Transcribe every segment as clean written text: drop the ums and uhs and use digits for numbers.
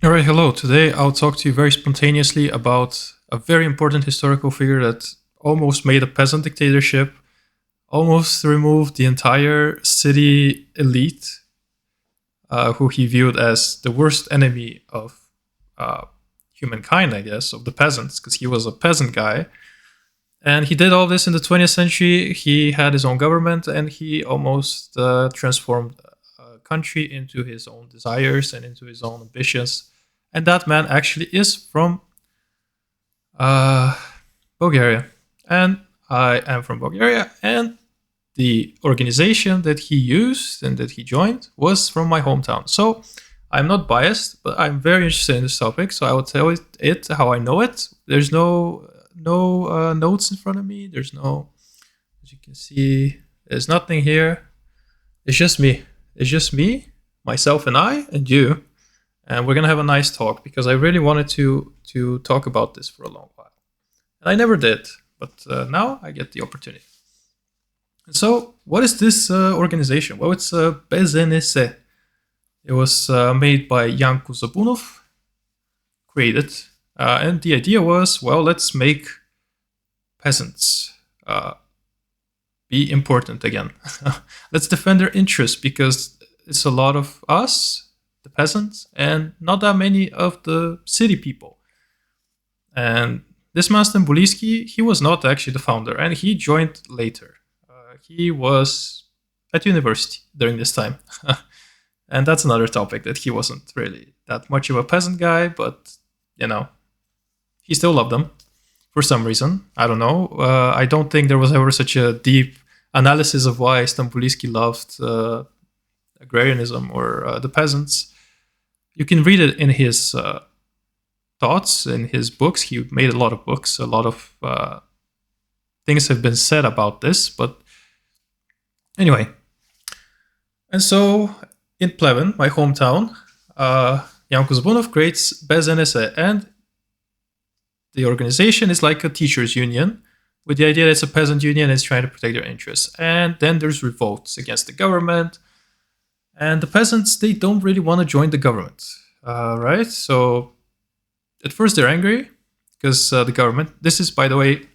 All right, hello. Today I'll talk to you very spontaneously about a very important historical figure that almost made a peasant dictatorship, almost removed the entire city elite, who he viewed as the worst enemy of uh, humankind, I guess, of the peasants, because he was a peasant guy. And he did all this in the 20th century. He had his own government and he almost transformed a country into his own desires and into his own ambitions. And that man actually is from uh, Bulgaria. And I am from Bulgaria. And the organization that he used and that he joined was from my hometown. So I'm not biased, but I'm very interested in this topic. So I will tell it how I know it. There's no notes in front of me. There's no, as you can see, there's nothing here. It's just me. It's just me, myself, and I, and you. And we're gonna have a nice talk because I really wanted to talk about this for a long while, and I never did. But now I get the opportunity. And so, what is this organization? Well, it's BZNS. It was made by Janko Zabunov, created, and the idea was, well, let's make peasants be important again. Let's defend their interests because it's a lot of us, the peasants, and not that many of the city people. And this man Stambuliski, he was not actually the founder, and he joined later. He was at university during this time. And that's another topic, that he wasn't really that much of a peasant guy, but, you know, he still loved them for some reason. I don't know. I don't think there was ever such a deep analysis of why Stambuliski loved agrarianism or the peasants. You can read it in his thoughts, in his books. He made a lot of books. A lot of things have been said about this. But anyway, and so in Pleven, my hometown, Janko Zbunov creates BZNS, and the organization is like a teachers' union with the idea that it's a peasant union and it's trying to protect their interests. And then there's revolts against the government. And the peasants, they don't really want to join the government, right? So at first they're angry because the government, this is, by the way,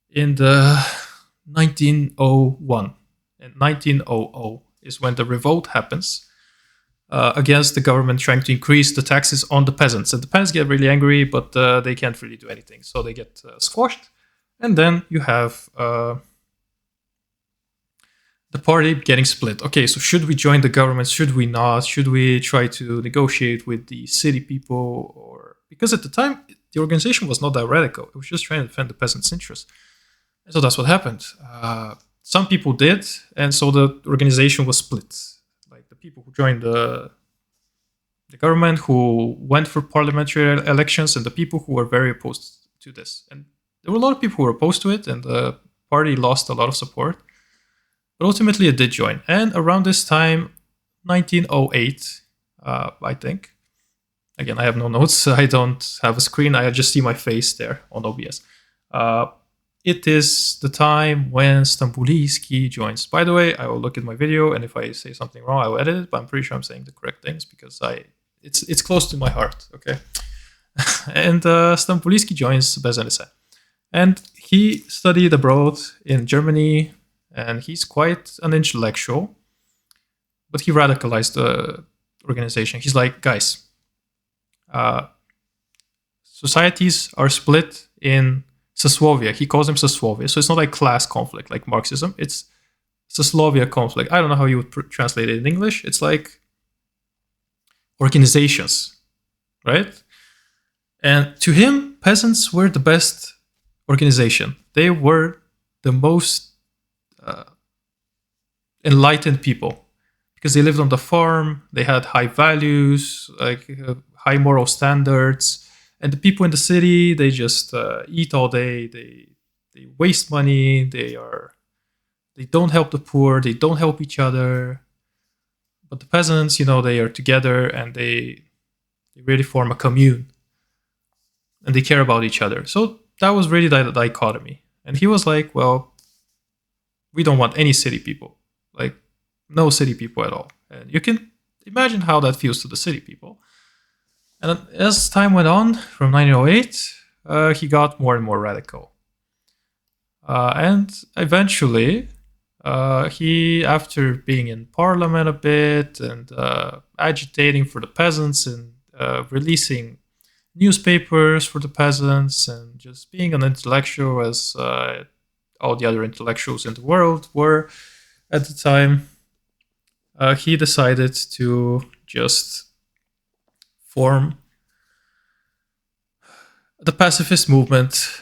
in the 1901. In 1900 is when the revolt happens against the government trying to increase the taxes on the peasants. And the peasants get really angry, but they can't really do anything. So they get squashed. And then you have the party getting split. Okay, so should we join the government? Should we not? Should we try to negotiate with the city people? Or because at the time, the organization was not that radical. It was just trying to defend the peasants' interests. And so that's what happened. Some people did, and so the organization was split. Like the people who joined the government, who went for parliamentary elections, and the people who were very opposed to this. And there were a lot of people who were opposed to it, and the party lost a lot of support. But ultimately, it did join. And around this time, 1908, I think. Again, I have no notes. I don't have a screen. I just see my face there on OBS. It is the time when Stambuliski joins. By the way, I will look at my video, and if I say something wrong, I will edit it. But I'm pretty sure I'm saying the correct things because it's close to my heart. Okay, and Stambuliski joins BZNS, and he studied abroad in Germany, and he's quite an intellectual, but he radicalized the organization. He's like, guys, societies are split in Soslovia. He calls them Soslovia. So it's not like class conflict like Marxism. It's Soslovia conflict. I don't know how you would translate it in English. It's like organizations, right? And to him, peasants were the best organization. They were the most enlightened people because they lived on the farm. They had high values, like high moral standards. And the people in the city, they just eat all day. They waste money. They don't help the poor. They don't help each other. But the peasants, they are together and they really form a commune. And they care about each other. So that was really the dichotomy. And he was like, well, we don't want any city people. Like, no city people at all. And you can imagine how that feels to the city people. And as time went on, from 1908, he got more and more radical. And eventually, he, after being in parliament a bit and agitating for the peasants and releasing newspapers for the peasants and just being an intellectual as all the other intellectuals in the world were at the time, he decided to just form the pacifist movement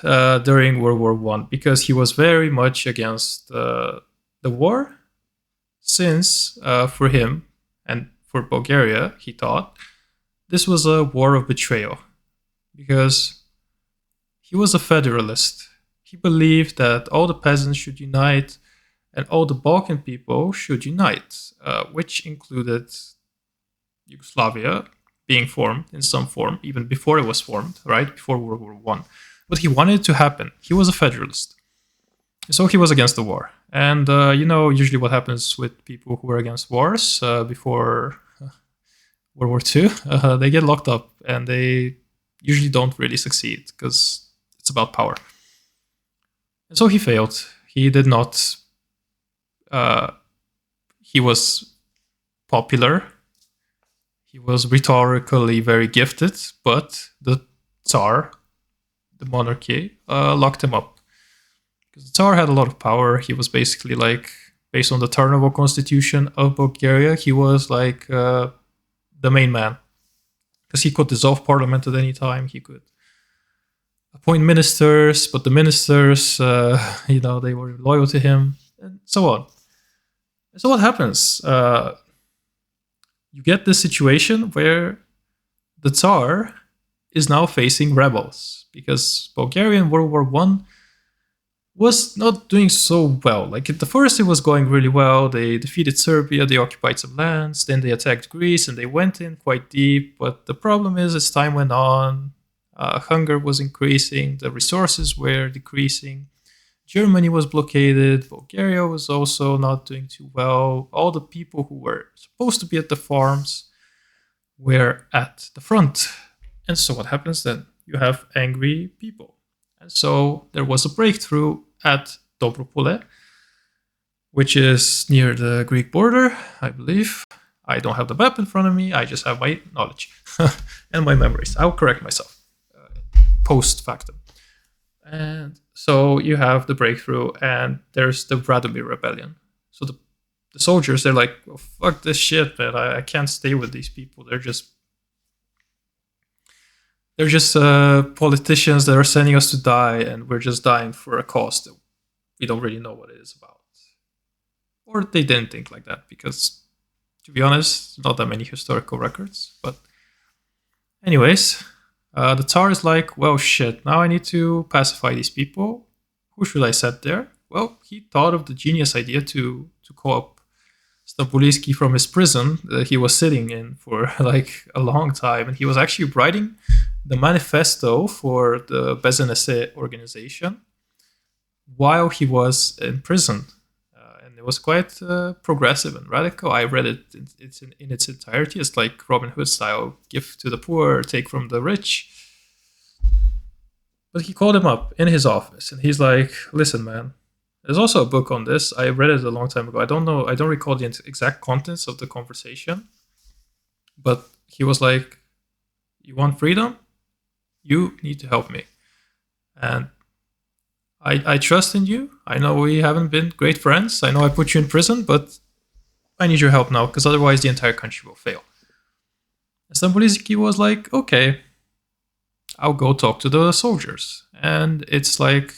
during World War One because he was very much against the war, since for him and for Bulgaria, he thought this was a war of betrayal because he was a federalist. He believed that all the peasants should unite and all the Balkan people should unite, which included Yugoslavia being formed in some form, even before it was formed, right? Before World War One. But he wanted it to happen. He was a federalist. So he was against the war. And, usually what happens with people who are against wars before World War II, they get locked up and they usually don't really succeed because it's about power. And so he failed. He did not... he was popular. He was rhetorically very gifted, but the Tsar, the monarchy, locked him up. Because the Tsar had a lot of power. He was basically like, based on the Tarnovo constitution of Bulgaria, he was like the main man. Because he could dissolve parliament at any time. He could appoint ministers, but the ministers, they were loyal to him, and so on. And so what happens? You get this situation where the Tsar is now facing rebels because Bulgaria in World War One was not doing so well. Like at the first, it was going really well. They defeated Serbia, they occupied some lands, then they attacked Greece, and they went in quite deep. But the problem is, as time went on, hunger was increasing, the resources were decreasing. Germany was blockaded. Bulgaria was also not doing too well. All the people who were supposed to be at the farms were at the front. And so what happens then? You have angry people. And so there was a breakthrough at Dobropole, which is near the Greek border, I believe. I don't have the map in front of me. I just have my knowledge and my memories. I'll correct myself post factum. And so you have the breakthrough, and there's the Radomir rebellion. So the soldiers, they're like, oh, fuck this shit, man. I can't stay with these people. They're just politicians that are sending us to die, and we're just dying for a cause that we don't really know what it is about. Or they didn't think like that, because, to be honest, not that many historical records. But anyways... the Tsar is like, well, shit, now I need to pacify these people. Who should I set there? Well, he thought of the genius idea to call up Stambuliski from his prison that he was sitting in for like a long time. And he was actually writing the manifesto for the BZNS organization while he was in prison. And it was quite progressive and radical. I read it in its entirety. It's like Robin Hood style, give to the poor, take from the rich. But he called him up in his office, and he's like, listen, man, there's also a book on this. I read it a long time ago. I don't recall the exact contents of the conversation. But he was like, you want freedom? You need to help me. And I trust in you. I know we haven't been great friends. I know I put you in prison, but I need your help now, because otherwise the entire country will fail. And Stambuliski was like, okay, I'll go talk to the soldiers. And it's like,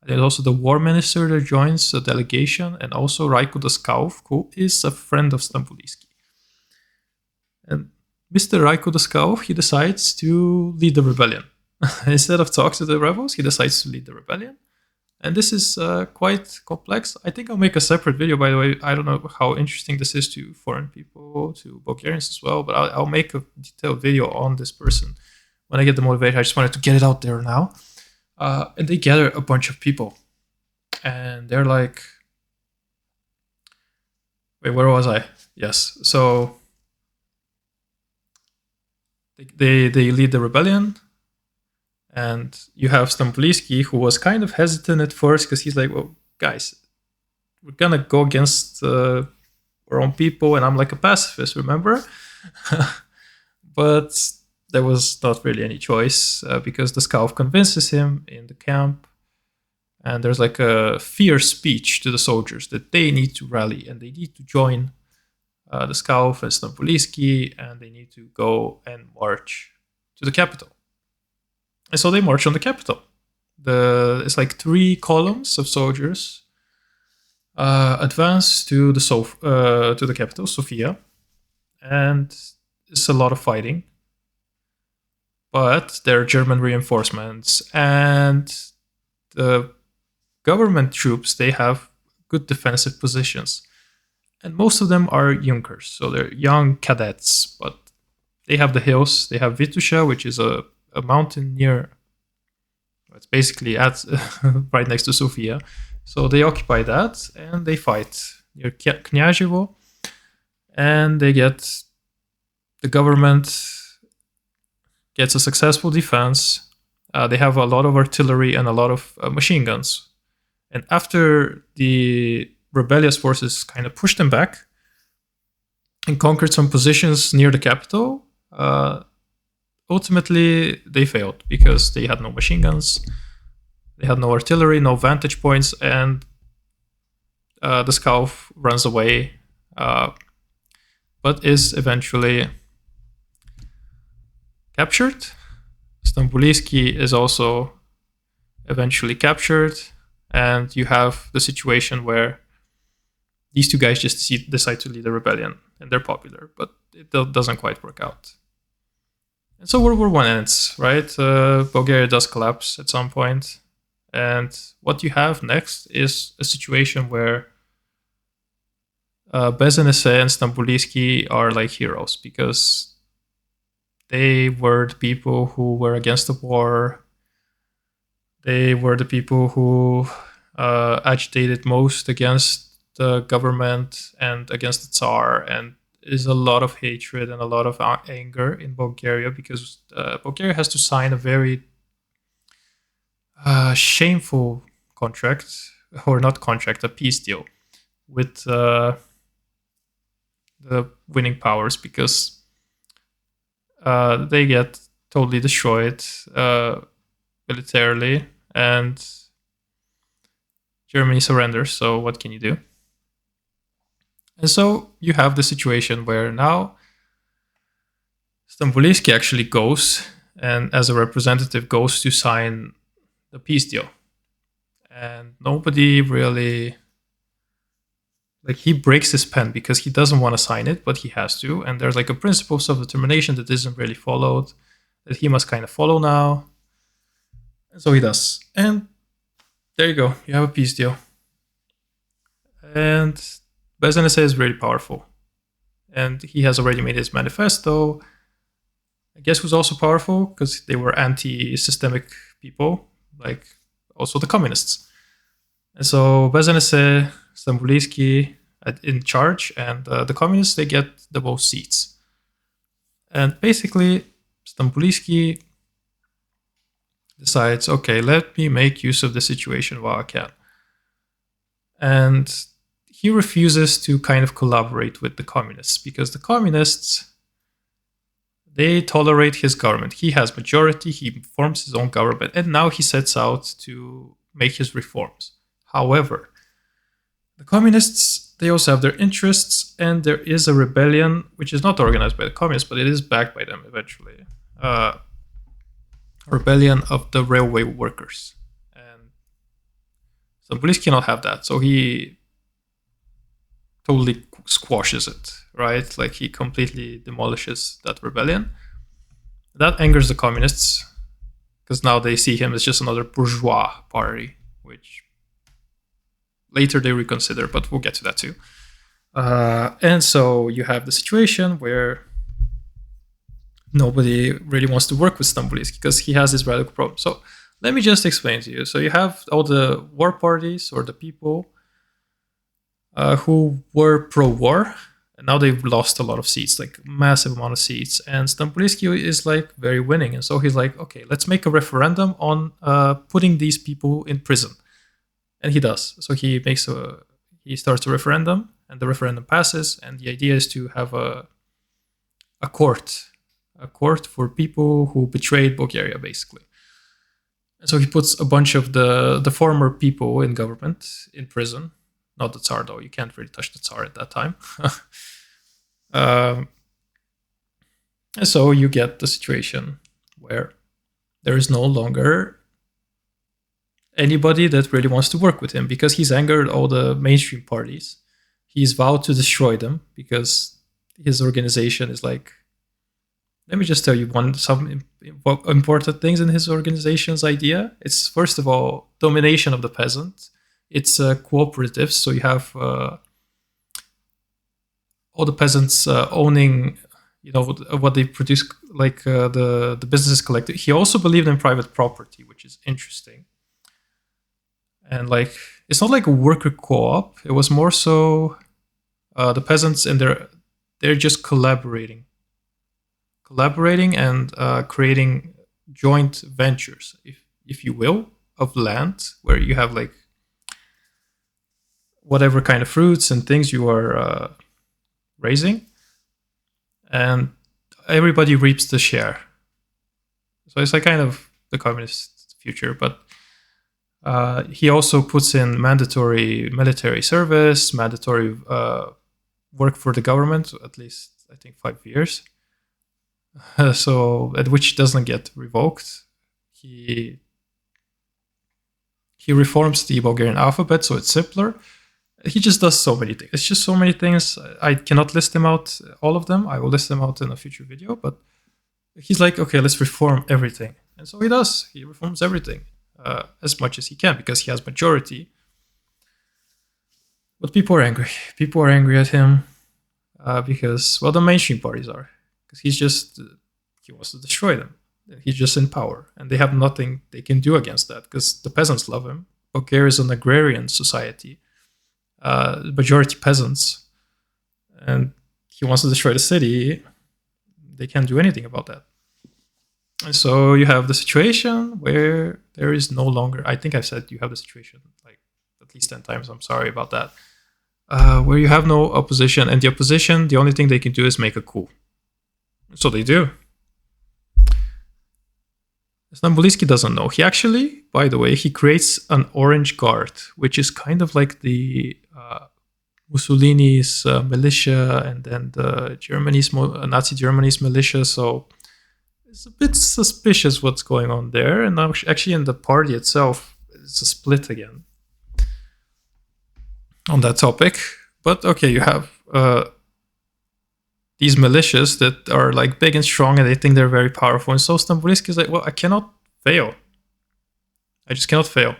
there's also the war minister that joins the delegation, and also Rajko Daskov, who is a friend of Stambuliski. And Mr. Rajko Daskov, he decides to lead the rebellion. Instead of talk to the rebels, he decides to lead the rebellion. And this is quite complex. I think I'll make a separate video, by the way. I don't know how interesting this is to foreign people, to Bulgarians as well, but I'll make a detailed video on this person when I get the motivation. I just wanted to get it out there now. And they gather a bunch of people. And they're like... Wait, where was I? Yes. So They lead the rebellion, and you have Stambuliski, who was kind of hesitant at first because he's like, well, guys, we're gonna go against our own people, and I'm like a pacifist, remember? But there was not really any choice because the Scout convinces him in the camp, and there's like a fierce speech to the soldiers that they need to rally and they need to join the Scout and Stambuliski, and they need to go and march to the capital. And so they march on the capital. It's like 3 columns of soldiers advance to the capital, Sofia, and it's a lot of fighting. But there are German reinforcements, and the government troops, they have good defensive positions. And most of them are Junkers, so they're young cadets, but they have the hills. They have Vitusha, which is a mountain near, it's basically right next to Sofia. So they occupy that, and they fight near Kniazevo, and the government gets a successful defense. They have a lot of artillery and a lot of machine guns. And after the rebellious forces kind of pushed them back and conquered some positions near the capital, ultimately they failed because they had no machine guns, they had no artillery, no vantage points, and the Scout runs away, but is eventually captured. Stambuliski is also eventually captured, and you have the situation where these 2 guys just decide to lead a rebellion, and they're popular, but it doesn't quite work out. And so World War I ends, right? Bulgaria does collapse at some point, and what you have next is a situation where Peasant and Stambuliski are like heroes because they were the people who were against the war. They were the people who agitated most against the government and against the Tsar, and is a lot of hatred and a lot of anger in Bulgaria because Bulgaria has to sign a very shameful contract, or not contract, a peace deal with the winning powers because they get totally destroyed militarily, and Germany surrenders. So what can you do? And so you have the situation where now Stambuliski actually goes and as a representative goes to sign the peace deal. And nobody really, like, he breaks his pen because he doesn't want to sign it, but he has to. And there's like a principle of self-determination that isn't really followed, that he must kind of follow now. And so he does. And there you go. You have a peace deal. And Peasant is really powerful. And he has already made his manifesto. I guess who's also powerful because they were anti-systemic people, like also the communists. And so Peasant, Stambuliski in charge, and the communists, they get the most seats. And basically, Stambuliski decides, okay, let me make use of the situation while I can. And he refuses to kind of collaborate with the communists because the communists, they tolerate his government. He has majority, he forms his own government, and now he sets out to make his reforms. However, the communists, they also have their interests, and there is a rebellion, which is not organized by the communists, but it is backed by them eventually. A rebellion of the railway workers. And Stambuliski cannot have that, so he totally squashes it, right? Like he completely demolishes that rebellion. That angers the communists because now they see him as just another bourgeois party, which later they reconsider, but we'll get to that too. And so you have the situation where nobody really wants to work with Stambuliski because he has this radical problem. So let me just explain to you. So you have all the war parties or the people who were pro-war, And now they've lost a lot of seats, like massive amount of seats. And Stamboliski is like very winning. And so he's like, okay, let's make a referendum on putting these people in prison. And he does. So he starts a referendum, and the referendum passes. And the idea is to have a court for people who betrayed Bulgaria, basically. And so he puts a bunch of the former people in government in prison. Not the Tsar, though. You can't really touch the Tsar at that time. And so you get the situation where there is no longer anybody that really wants to work with him, because he's angered all the mainstream parties. He's vowed to destroy them because his organization is like... Let me just tell you some important things in his organization's idea. It's, first of all, domination of the peasant. It's cooperatives, so you have all the peasants owning, what they produce, like the business collective. He also believed in private property, which is interesting. And like, it's not like a worker co-op. It was more so the peasants, and they're just collaborating and creating joint ventures, if you will, of land, where you have like whatever kind of fruits and things you are raising, and everybody reaps the share. So it's like kind of the communist future, but he also puts in mandatory military service, mandatory work for the government, at least I think 5 years. So at which doesn't get revoked. He reforms the Bulgarian alphabet so it's simpler. He just does so many things. It's just so many things. I cannot list them out, all of them. I will list them out in a future video. But he's like, okay, let's reform everything. And so he does. He reforms everything as much as he can because he has majority. But people are angry. People are angry at him because, well, the mainstream parties are. Because he wants to destroy them. He's just in power. And they have nothing they can do against that because the peasants love him. Bulgaria is an agrarian society. Majority peasants, and he wants to destroy the city. They can't do anything about that. And so you have the situation where there is no longer, I think I've said you have the situation like at least 10 times, I'm sorry about that, where you have no opposition, and the opposition, the only thing they can do is make a coup. So they do. Stamboliski doesn't know. He actually, by the way, he creates an orange guard, which is kind of like the Mussolini's militia, and then the Nazi Germany's militia. So it's a bit suspicious what's going on there. And actually in the party itself, it's a split again on that topic. But okay, you have these militias that are like big and strong, and they think they're very powerful. And so Stamboliski is like, well, I cannot fail. I just cannot fail.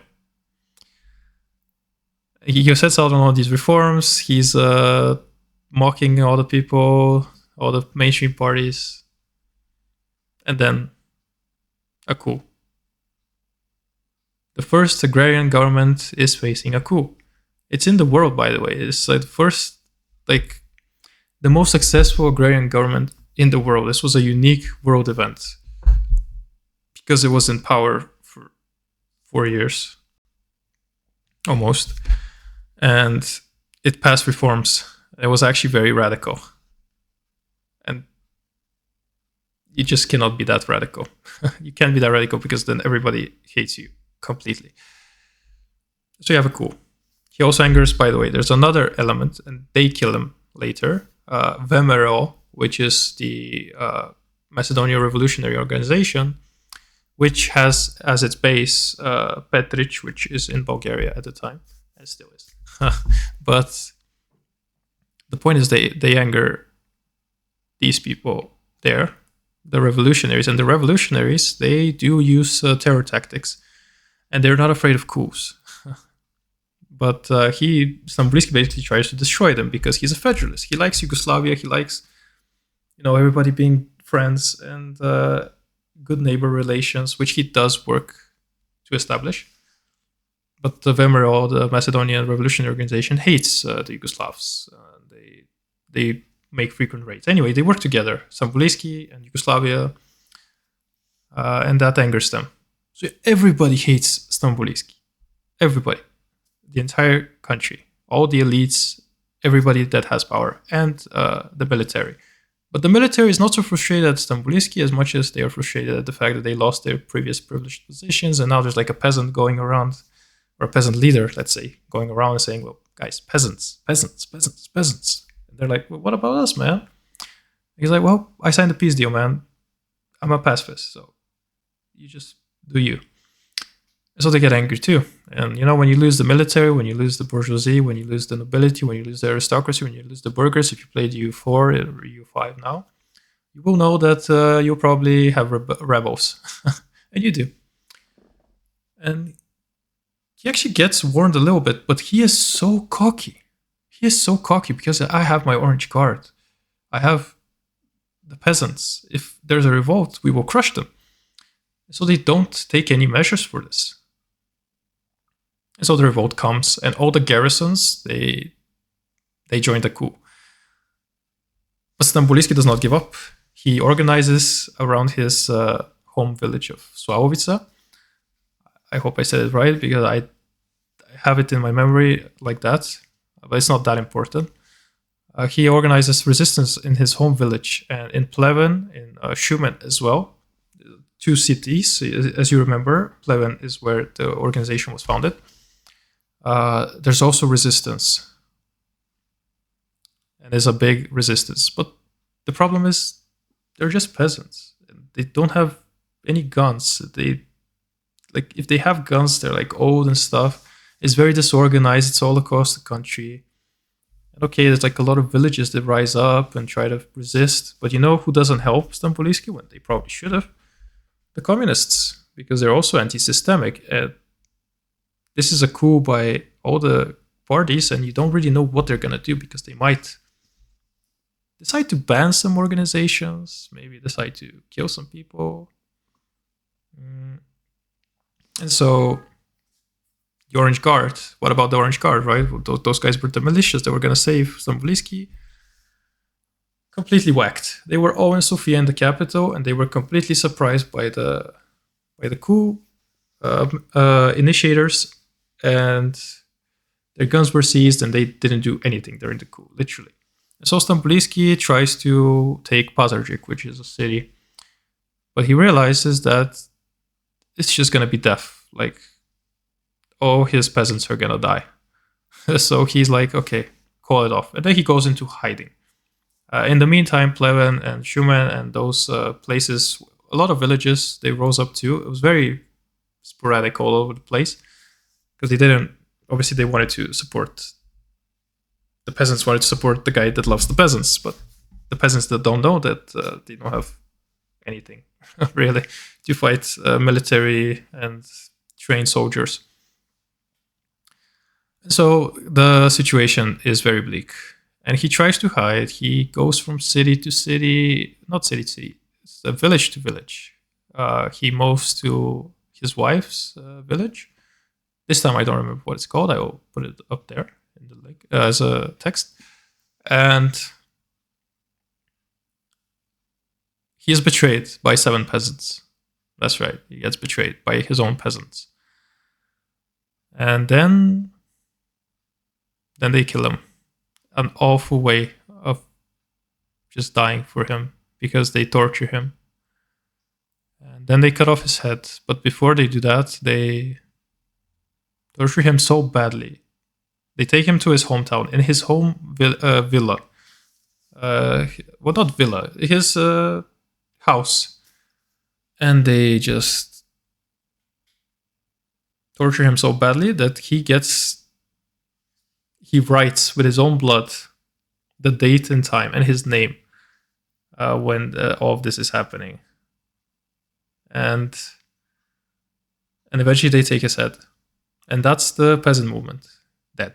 He sets out on all these reforms. He's mocking all the people, all the mainstream parties. And then a coup. The first agrarian government is facing a coup. It's in the world, by the way. It's like the first, like, the most successful agrarian government in the world. This was a unique world event because it was in power for 4 years, almost. And it passed reforms. It was actually very radical. And you just cannot be that radical. You can't be that radical because then everybody hates you completely. So you have a coup. He also angers, by the way, there's another element, and they kill him later. VMRO, which is the Macedonian Revolutionary Organization, which has as its base Petric, which is in Bulgaria at the time, and still is. But the point is they anger these people there, the revolutionaries. And the revolutionaries, they do use terror tactics, and they're not afraid of coups. But Stamboliski basically tries to destroy them because he's a federalist. He likes Yugoslavia. He likes, everybody being friends and good neighbor relations, which he does work to establish. But the VMRO, the Macedonian Revolutionary Organization, hates the Yugoslavs. They make frequent raids. Anyway, they work together, Stamboliski and Yugoslavia, and that angers them. So everybody hates Stamboliski. Everybody. The entire country. All the elites, everybody that has power, and the military. But the military is not so frustrated at Stamboliski as much as they are frustrated at the fact that they lost their previous privileged positions, and now there's like a peasant going around, or a peasant leader, let's say, going around and saying, well, guys, peasants. And they're like, well, what about us, man? He's like, well, I signed a peace deal, man. I'm a pacifist, so you just do you. So they get angry too. And when you lose the military, when you lose the bourgeoisie, when you lose the nobility, when you lose the aristocracy, when you lose the burghers, if you played U4 or U5 now, you will know that you'll probably have rebels. And you do. And he actually gets warned a little bit, but he is so cocky. He is so cocky because I have my orange card. I have the peasants. If there's a revolt, we will crush them. So they don't take any measures for this. And so the revolt comes, and all the garrisons, they join the coup. But Stamboliski does not give up. He organizes around his home village of Sławowice. I hope I said it right, because I have it in my memory like that, but it's not that important. He organizes resistance in his home village, and in Pleven, in Schumann as well. 2 cities, as you remember. Pleven is where the organization was founded. There's also resistance, and there's a big resistance. But the problem is they're just peasants. They don't have any guns. If they have guns, they're like old and stuff. It's very disorganized. It's all across the country. And okay, there's like a lot of villages that rise up and try to resist. But who doesn't help Stamboliski when they probably should have? The communists, because they're also anti-systemic. This is a coup by all the parties, and you don't really know what they're going to do, because they might decide to ban some organizations, maybe decide to kill some people. And so the Orange Guard, what about the Orange Guard, right? Those guys were the militias that were going to save Stamboliski. Completely whacked. They were all in Sofia, in the capital, and they were completely surprised by the coup initiators, and their guns were seized, and they didn't do anything during the coup, literally. So Stamboliski tries to take Pazardzhik, which is a city, but he realizes that it's just gonna be death. Like, all his peasants are gonna die. So he's like, okay, call it off, and then he goes into hiding. In the meantime, Pleven and Schumann and those places, a lot of villages, they rose up too. It was very sporadic all over the place, because they wanted to support, the peasants wanted to support the guy that loves the peasants, but the peasants that don't know that they don't have anything really to fight military and trained soldiers. And so the situation is very bleak. And he tries to hide. He goes from city to city, not city to city, it's village to village. He moves to his wife's village. This time I don't remember what it's called. I will put it up there in the link as a text. And he is betrayed by 7 peasants. That's right. He gets betrayed by his own peasants. And then they kill him. An awful way of just dying for him, because they torture him. And then they cut off his head. But before they do that, they torture him so badly. They take him to his hometown, in his home villa. Well, not villa, his house. And they just torture him so badly that he writes with his own blood the date and time and his name when all of this is happening. And eventually they take his head. And that's the peasant movement, dead.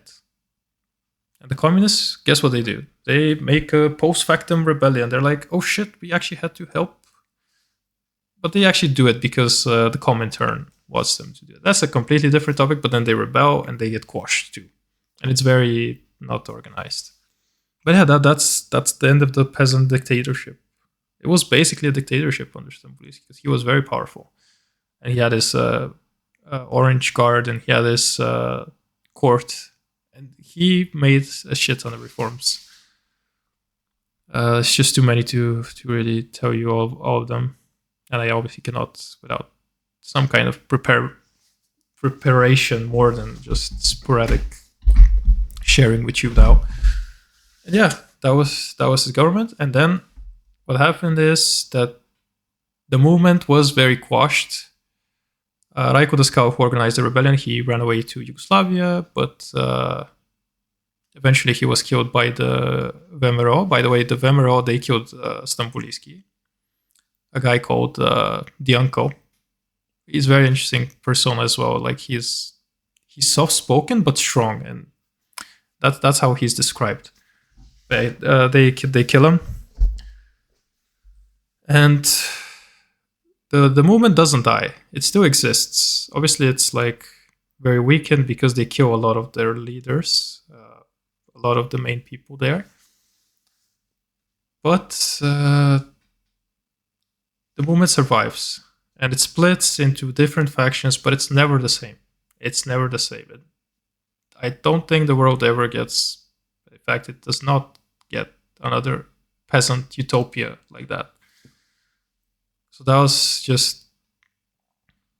And the communists, guess what they do? They make a post-factum rebellion. They're like, oh shit, we actually had to help. But they actually do it because the Comintern wants them to do it. That's a completely different topic, but then they rebel and they get quashed too. And it's very not organized. But yeah, that's the end of the peasant dictatorship. It was basically a dictatorship under Stamboulski because he was very powerful, and he had his orange guard, and he had his court, and he made a shit ton of reforms. It's just too many to really tell you all of them, and I obviously cannot without some kind of preparation more than just sporadic sharing with you now. And yeah, that was his government. And then what happened is that the movement was very quashed. Rajko Daskal, who organized the rebellion, he ran away to Yugoslavia, but eventually he was killed by the VMRO. By the way, the VMRO, they killed Stamboulski, a guy called the Uncle. He's a very interesting person as well. Like he's soft-spoken but strong, and that's how he's described. They kill him, and the movement doesn't die. It still exists. Obviously, it's like very weakened because they kill a lot of their leaders, a lot of the main people there. But the movement survives, and it splits into different factions, but it's never the same. It's never the same. I don't think the world ever gets, in fact, it does not get another peasant utopia like that. So that was just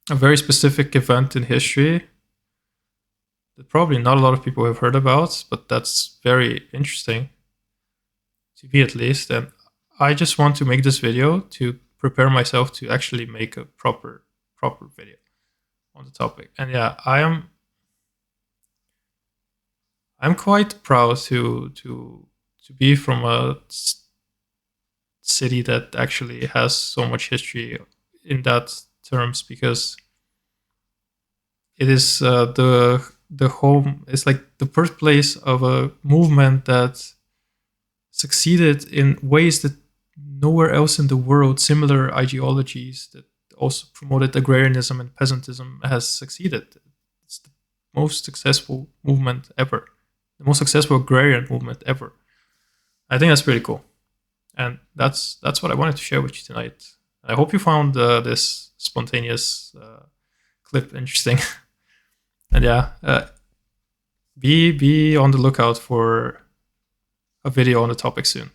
a very specific event in history that probably not a lot of people have heard about, but that's very interesting to me at least. And I just want to make this video to prepare myself to actually make a proper video on the topic. And yeah, I'm quite proud to be from a city that actually has so much history in that terms, because it is the home. It's like the birthplace of a movement that succeeded in ways that nowhere else in the world, similar ideologies that also promoted agrarianism and peasantism, has succeeded. It's the most successful movement ever, the most successful agrarian movement ever. I think that's pretty cool, and that's what I wanted to share with you tonight. I hope you found this spontaneous clip interesting. And yeah, be on the lookout for a video on the topic soon.